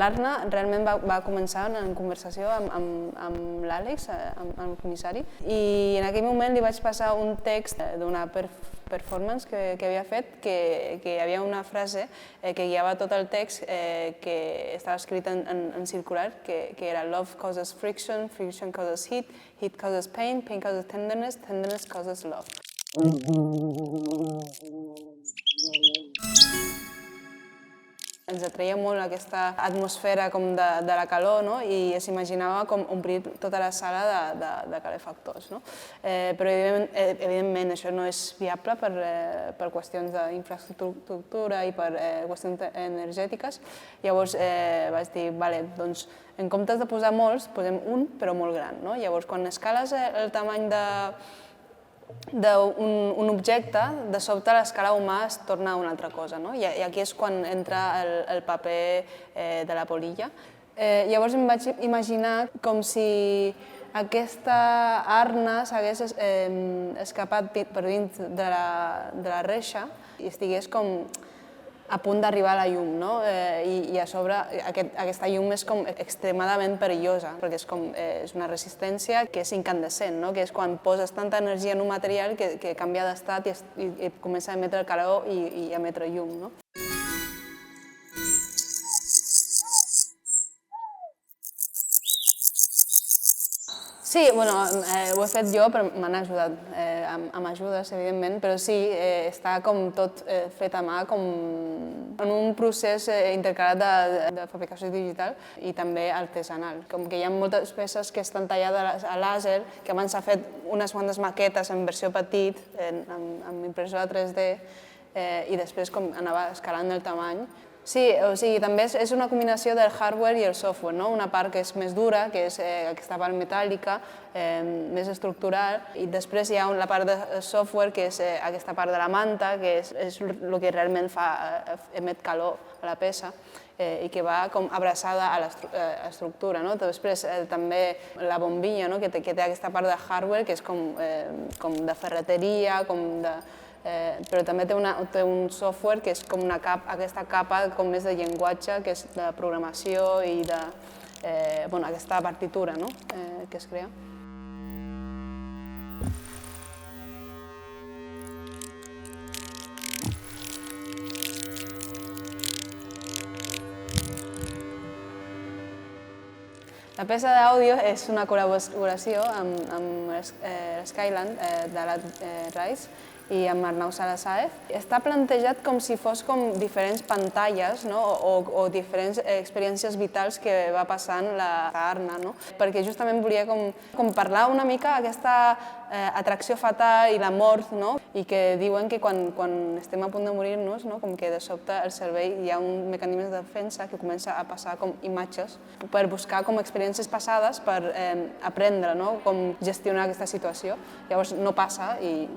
l'Arna realment va començar en conversació amb l'Àlex, amb el comissari, i en aquell moment li vaig passar un text d'una performance que havia fet, que hi havia una frase que guiava tot el text, que estava escrit en circular, que era Love causes friction, friction causes heat, heat causes pain, pain causes tenderness, tenderness causes love. Ens atreia molt aquesta atmosfera com de la calor, no? I s'imaginava com omplir tota la sala de calefactors, no? Però evidentment això no és viable per qüestions d'infraestructura i per qüestions energètiques. Llavors vaig dir, vale, doncs en comptes de posar molts, posem un però molt gran, no? Llavors quan escales el tamany d'un objecte, de sobte l'escala humà es torna una altra cosa, no? I aquí és quan entra el paper de la polilla. Llavors em vaig imaginar com si aquesta arna s'hagués escapat per dins de la reixa i estigués com a punt d'arribar a la llum, no? I a sobre aquesta llum és com extremadament perillosa, perquè és una resistència que és incandescent, no? Que és quan poses tanta energia en un material que canvia d'estat i comença a emetre calor i a emetre llum, no? Sí, bueno, ho he fet jo, però m'han ajudat, amb ajudes, evidentment, però sí, està com tot fet a mà, com en un procés intercalat de fabricació digital i també artesanal. Com que hi ha moltes peces que estan tallades a làser, que abans s'ha fet unes quantes maquetes en versió petit, amb impressora 3D, i després com anava escalant el tamany. Sí, o sigui, també és una combinació del hardware i el software, no? Una part que és més dura, que és aquesta part metàl·lica, més estructural, i després hi ha la part de software, que és aquesta part de la manta, que és el que realment emet calor a la peça i que va com abraçada a l'estructura, no? Després també la bombilla, no? Que té aquesta part de hardware, que és com de ferreteria, però també té un software que és com aquesta capa com més de llenguatge, que és de programació i aquesta partitura que es crea. La peça d'àudio és una col·laboració amb Skyland de l'Ad Rice i amb Arnau Salasaez. Està plantejat com si fos com diferents pantalles o diferents experiències vitals que va passant l'Arna, perquè justament volia com parlar una mica aquesta atracció fatal i la mort, i que diuen que quan estem a punt de morir-nos, com que de sobte el cervell hi ha un mecanisme de defensa que comença a passar com imatges per buscar com experiències passades per aprendre com gestionar aquesta situació. Llavors no passa i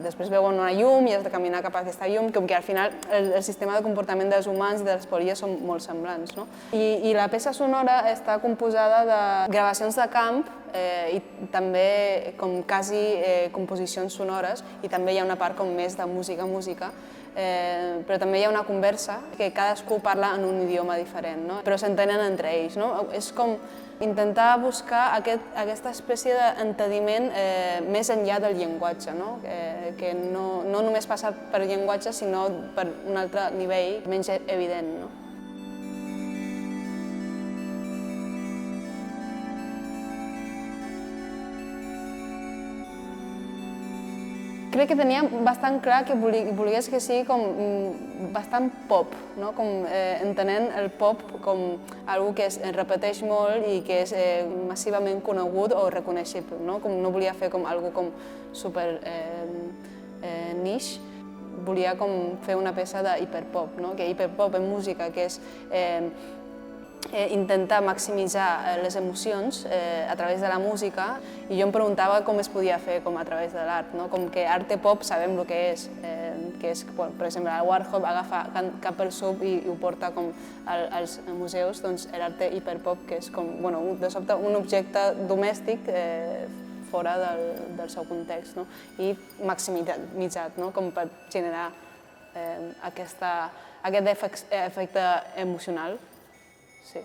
després veuen una llum i has de caminar cap a aquesta llum, com que al final el sistema de comportament dels humans i de les polies són molt semblants. I la peça sonora està composada de gravacions de camp i també com quasi composicions sonores, i també hi ha una part com més de música, però també hi ha una conversa que cadascú parla en un idioma diferent, però s'entenen entre ells. És com intentar buscar aquesta espècie d'entendiment més enllà del llenguatge, que no només passa per llenguatge, sinó per un altre nivell menys evident. Crec que tenia bastant clar que volgués que sigui com bastant pop, entenent el pop com algo que es repeteix molt i que és massivament conegut o reconeixible. No volia fer com algo com super niche, volia com fer una peça d'hiperpop, que hiperpop en música, que és intentar maximitzar les emocions a través de la música, i jo em preguntava com es podia fer a través de l'art, com que arte pop sabem el que és, per exemple, el Warhol agafa Capel Soup i ho porta als museus, doncs l'arte hiperpop, que és de sobte un objecte domèstic fora del seu context i maximitzat, com per generar aquest efecte emocional. sí.